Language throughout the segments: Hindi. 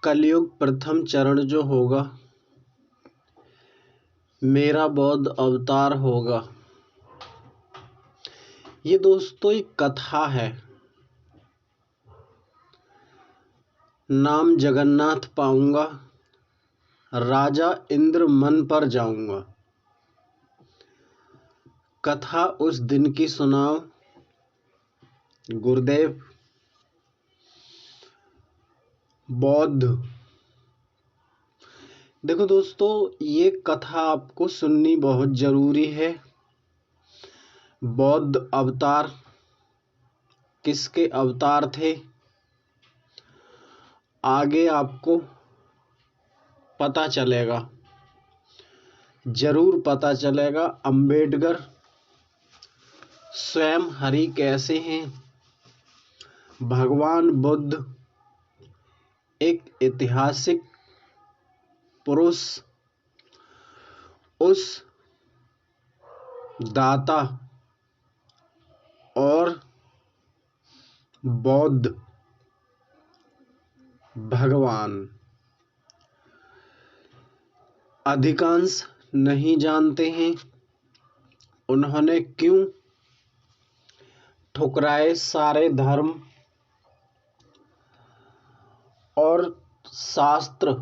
कलयुग प्रथम चरण जो होगा, मेरा बौद्ध अवतार होगा। ये दोस्तों एक कथा है। नाम जगन्नाथ पाऊंगा, राजा इंद्र मन पर जाऊंगा। कथा उस दिन की सुनाओ गुरुदेव। बौद्ध। देखो दोस्तों, ये कथा आपको सुननी बहुत जरूरी है। बौद्ध अवतार किसके अवतार थे, आगे आपको पता चलेगा, जरूर पता चलेगा। अंबेडकर स्वयं हरि कैसे हैं, भगवान बुद्ध एक ऐतिहासिक पुरुष, उस दाता और बौद्ध भगवान। अधिकांश नहीं जानते हैं उन्होंने क्यों ठुकराए सारे धर्म और शास्त्र,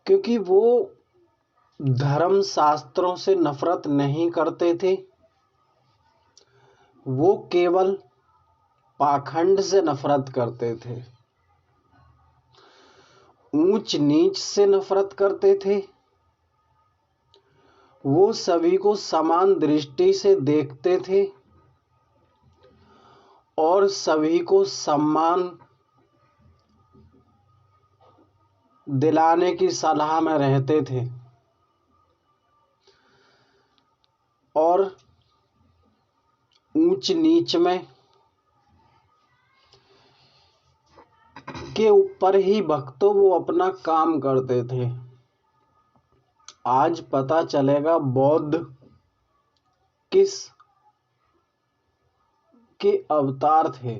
क्योंकि वो धर्म शास्त्रों से नफरत नहीं करते थे, वो केवल पाखंड से नफरत करते थे, ऊंच नीच से नफरत करते थे। वो सभी को समान दृष्टि से देखते थे और सभी को सम्मान दिलाने की सलाह में रहते थे और ऊंच नीच में के ऊपर ही भक्तों वो अपना काम करते थे। आज पता चलेगा बौद्ध किस के अवतार थे।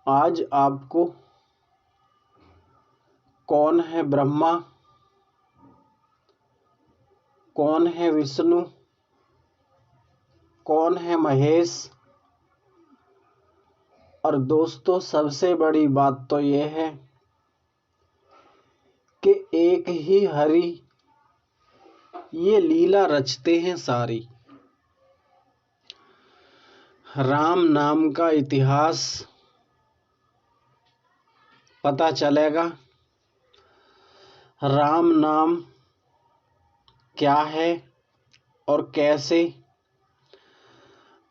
आज आपको कौन है ब्रह्मा, कौन है विष्णु, कौन है महेश। और दोस्तों, सबसे बड़ी बात तो यह है कि एक ही हरि ये लीला रचते हैं सारी। राम नाम का इतिहास पता चलेगा, राम नाम क्या है और कैसे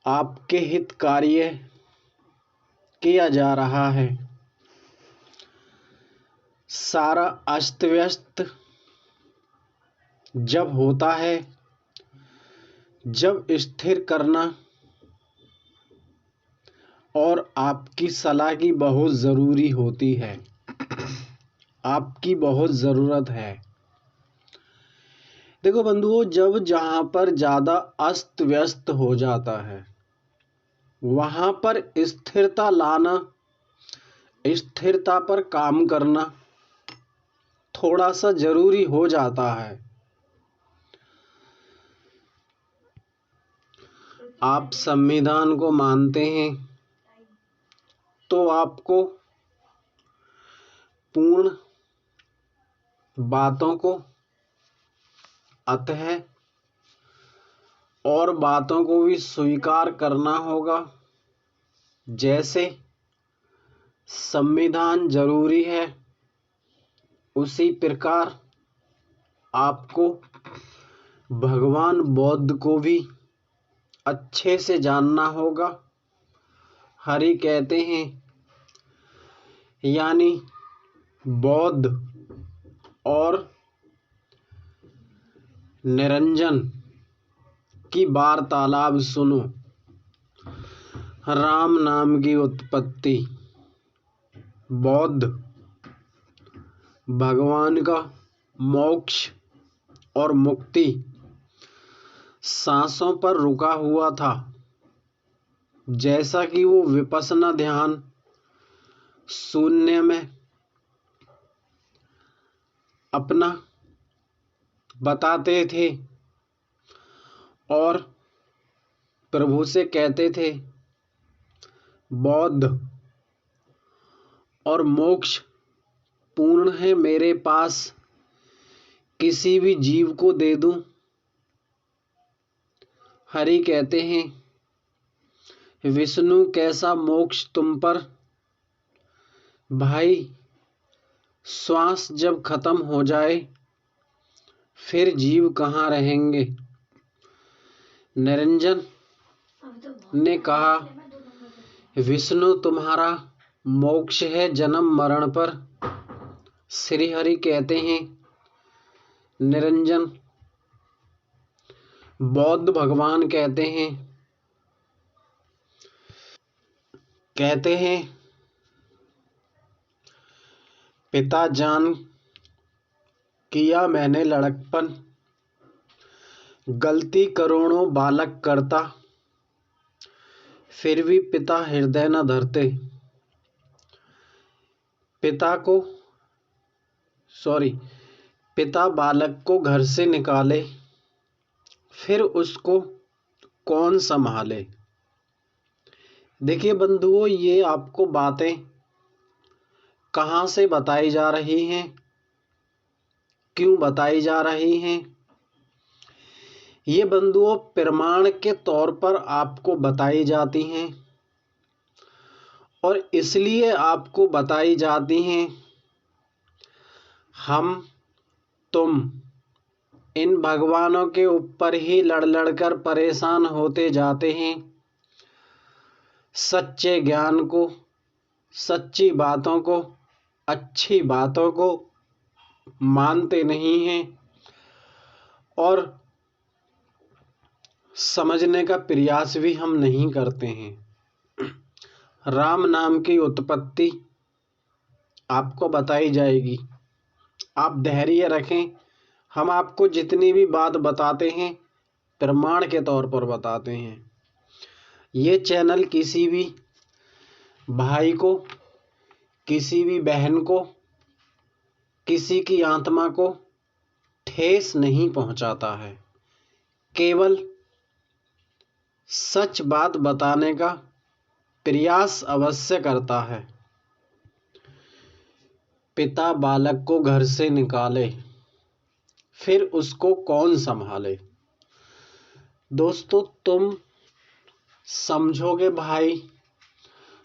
आपके हित कार्य किया जा रहा है। सारा अस्त व्यस्त जब होता है, जब स्थिर करना और आपकी सलाह की बहुत जरूरी होती है, आपकी बहुत जरूरत है। देखो बंधुओं, जब जहां पर ज्यादा अस्त व्यस्त हो जाता है, वहां पर स्थिरता लाना, स्थिरता पर काम करना थोड़ा सा जरूरी हो जाता है। आप संविधान को मानते हैं तो आपको पूर्ण बातों को अतः और बातों को भी स्वीकार करना होगा। जैसे संविधान जरूरी है, उसी प्रकार आपको भगवान बौद्ध को भी अच्छे से जानना होगा। हरि कहते हैं, यानी बौद्ध और निरंजन की वार्तालाप सुनो। राम नाम की उत्पत्ति, बौद्ध भगवान का मोक्ष और मुक्ति सांसों पर रुका हुआ था। जैसा कि वो विपश्यना ध्यान शून्य में अपना बताते थे और प्रभु से कहते थे, बौद्ध और मोक्ष पूर्ण है मेरे पास, किसी भी जीव को दे दूं। हरि कहते हैं, विष्णु कैसा मोक्ष तुम पर, भाई श्वास जब खत्म हो जाए फिर जीव कहाँ रहेंगे। निरंजन ने कहा, विष्णु तुम्हारा मोक्ष है जन्म मरण पर। श्री हरि कहते हैं, निरंजन बौद्ध भगवान कहते हैं पिता जान किया मैंने लड़कपन, गलती करोड़ों बालक करता, फिर भी पिता हृदय न धरते। पिता बालक को घर से निकाले, फिर उसको कौन संभाले। देखिए बंधुओं, ये आपको बातें कहाँ से बताई जा रही हैं, क्यों बताई जा रही हैं। ये बंधुओं प्रमाण के तौर पर आपको बताई जाती हैं और इसलिए आपको बताई जाती हैं। हम तुम इन भगवानों के ऊपर ही लड़ लड़ कर परेशान होते जाते हैं, सच्चे ज्ञान को, सच्ची बातों को, अच्छी बातों को मानते नहीं हैं और समझने का प्रयास भी हम नहीं करते हैं। राम नाम की उत्पत्ति आपको बताई जाएगी, आप धैर्य रखें। हम आपको जितनी भी बात बताते हैं प्रमाण के तौर पर बताते हैं। ये चैनल किसी भी भाई को, किसी भी बहन को, किसी की आत्मा को ठेस नहीं पहुंचाता है, केवल सच बात बताने का प्रयास अवश्य करता है। पिता बालक को घर से निकाले, फिर उसको कौन संभाले। दोस्तों तुम समझोगे भाई,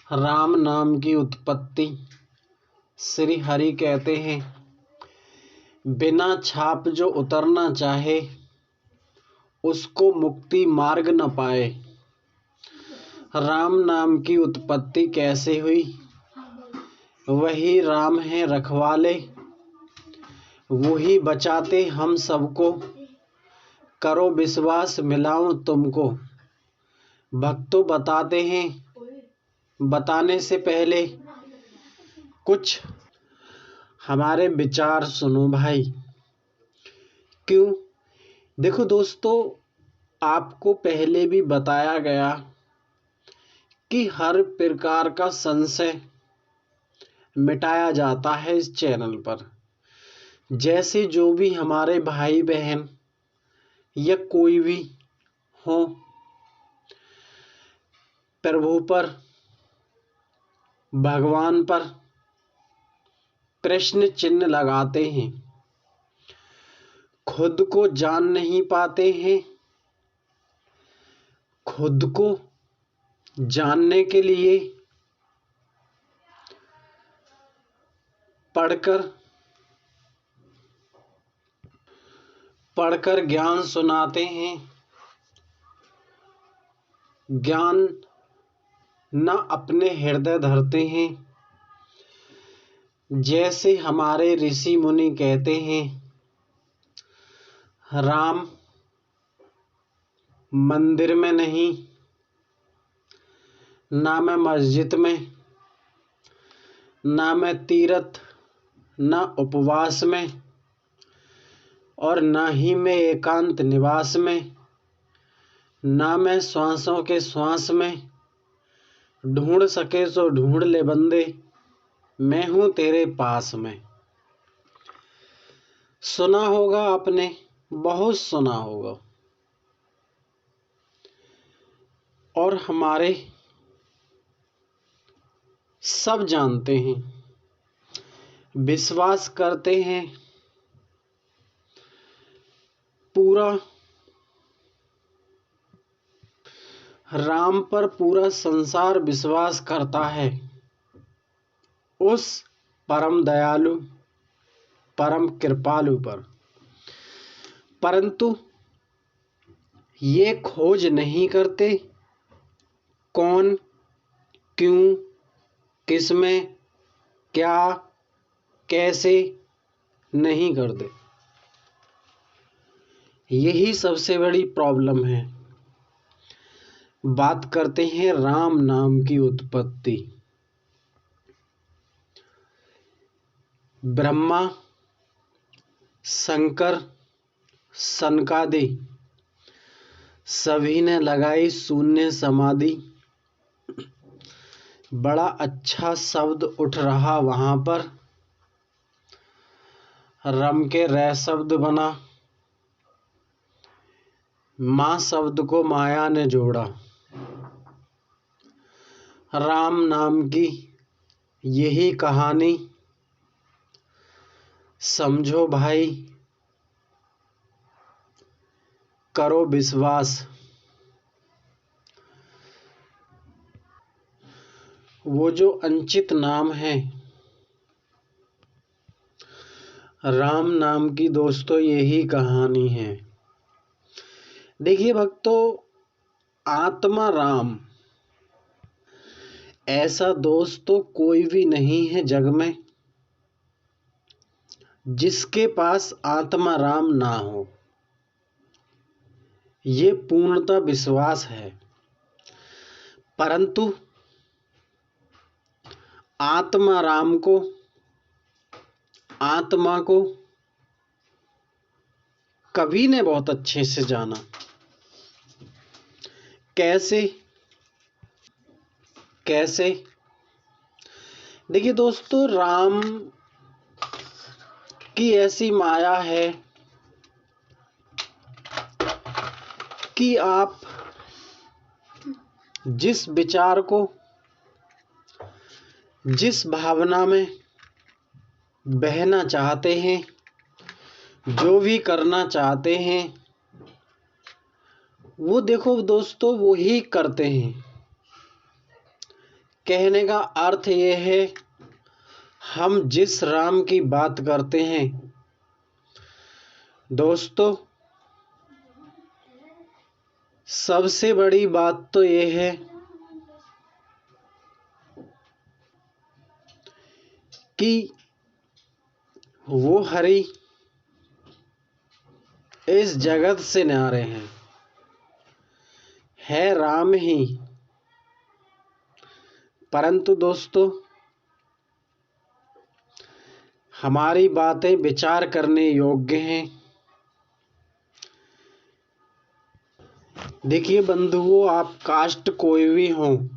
राम नाम की उत्पत्ति श्री हरि कहते हैं, बिना छाप जो उतरना चाहे उसको मुक्ति मार्ग न पाए। राम नाम की उत्पत्ति कैसे हुई, वही राम है रखवाले, वही बचाते हम सबको, करो विश्वास मिलाऊं तुमको। भक्तों बताते हैं, बताने से पहले कुछ हमारे विचार सुनो भाई। क्यों? देखो दोस्तों, आपको पहले भी बताया गया कि हर प्रकार का संशय मिटाया जाता है इस चैनल पर। जैसे जो भी हमारे भाई बहन या कोई भी हो प्रभु पर, भगवान पर प्रश्न चिन्ह लगाते हैं, खुद को जान नहीं पाते हैं, खुद को जानने के लिए पढ़कर ज्ञान सुनाते हैं, ज्ञान न अपने हृदय धरते हैं। जैसे हमारे ऋषि मुनि कहते हैं, राम मंदिर में नहीं, ना मैं मस्जिद में, ना मैं तीर्थ, ना उपवास में और ना ही मैं एकांत निवास में, ना मैं श्वासों के श्वास में। ढूंढ सके सो ढूंढ ले बंदे, मैं हूं तेरे पास में। सुना होगा आपने, बहुत सुना होगा। और हमारे सब जानते हैं, विश्वास करते हैं, पूरा राम पर पूरा संसार विश्वास करता है, उस परम दयालु परम कृपालु पर। परंतु ये खोज नहीं करते कौन, क्यों, किसमें, क्या, कैसे, नहीं करते। यही सबसे बड़ी प्रॉब्लम है। बात करते हैं राम नाम की उत्पत्ति। ब्रह्मा, शंकर, सनकादि सभी ने लगाई शून्य समाधि। बड़ा अच्छा शब्द उठ रहा वहां पर, रम के रै शब्द बना, मां शब्द को माया ने जोड़ा। राम नाम की यही कहानी समझो भाई, करो विश्वास। वो जो अंचित नाम है राम नाम की, दोस्तों यही कहानी है। देखिए भक्तों, आत्मा राम, ऐसा दोस्त तो कोई भी नहीं है जग में जिसके पास आत्मा राम ना हो। ये पूर्णतः विश्वास है। परंतु आत्मा राम को, आत्मा को कवि ने बहुत अच्छे से जाना। कैसे? कैसे? देखिए दोस्तों, राम की ऐसी माया है कि आप जिस विचार को, जिस भावना में बहना चाहते हैं, जो भी करना चाहते हैं, वो देखो दोस्तों वो ही करते हैं। कहने का अर्थ ये है, हम जिस राम की बात करते हैं दोस्तों, सबसे बड़ी बात तो ये है कि वो हरि इस जगत से न्यारे हैं, है राम ही। परंतु दोस्तों, हमारी बातें विचार करने योग्य हैं। देखिए बंधुओं, आप कास्ट कोई भी हो,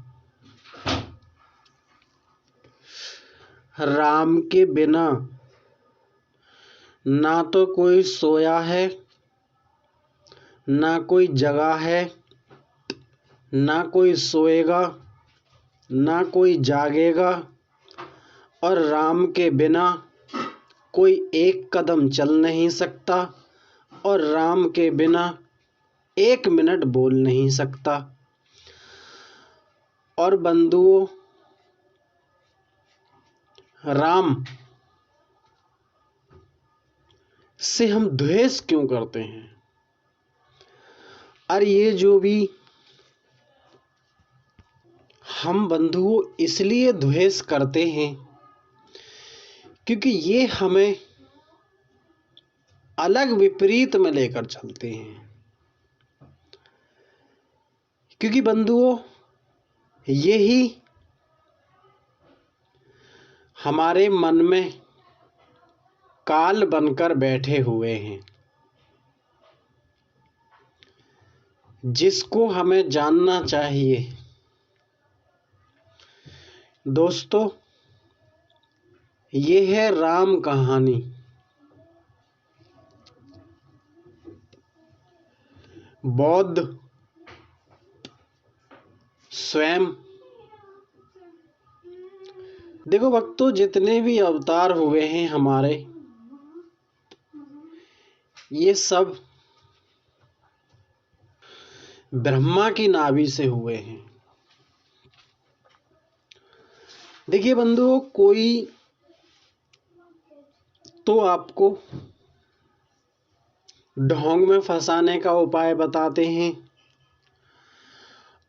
राम के बिना ना तो कोई सोया है, ना कोई जगा है, ना कोई सोएगा, ना कोई जागेगा, और राम के बिना कोई एक कदम चल नहीं सकता, और राम के बिना एक मिनट बोल नहीं सकता। और बंधुओं, राम से हम द्वेष क्यों करते हैं? और ये जो भी हम बंधुओं इसलिए द्वेष करते हैं क्योंकि ये हमें अलग विपरीत में लेकर चलते हैं। क्योंकि बंधुओं यही हमारे मन में काल बनकर बैठे हुए हैं, जिसको हमें जानना चाहिए। दोस्तों, ये है राम कहानी। बौद्ध स्वयं। देखो भक्तों, जितने भी अवतार हुए हैं हमारे, ये सब ब्रह्मा की नाभि से हुए हैं। देखिए बंधुओं, कोई तो आपको ढोंग में फंसाने का उपाय बताते हैं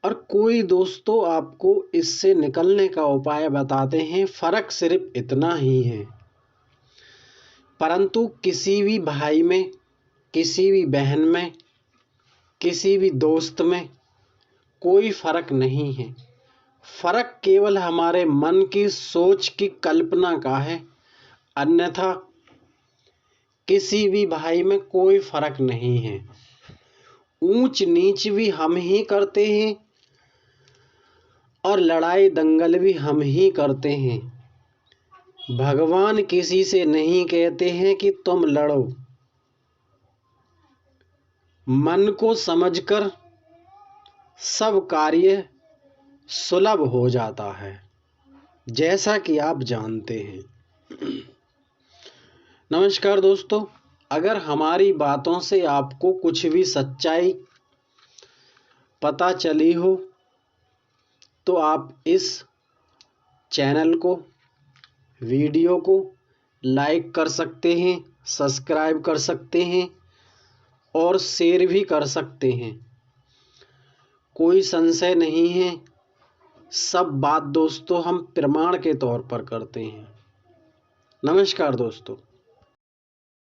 और कोई दोस्तों आपको इससे निकलने का उपाय बताते हैं। फर्क सिर्फ इतना ही है। परंतु किसी भी भाई में, किसी भी बहन में, किसी भी दोस्त में कोई फर्क नहीं है। फर्क केवल हमारे मन की सोच की कल्पना का है। अन्यथा किसी भी भाई में कोई फर्क नहीं है। ऊंच नीच भी हम ही करते हैं और लड़ाई दंगल भी हम ही करते हैं। भगवान किसी से नहीं कहते हैं कि तुम लड़ो। मन को समझकर सब कार्य सुलभ हो जाता है, जैसा कि आप जानते हैं। नमस्कार दोस्तों, अगर हमारी बातों से आपको कुछ भी सच्चाई पता चली हो तो आप इस चैनल को, वीडियो को लाइक कर सकते हैं, सब्सक्राइब कर सकते हैं और शेयर भी कर सकते हैं। कोई संशय नहीं है, सब बात दोस्तों हम प्रमाण के तौर पर करते हैं। नमस्कार दोस्तों।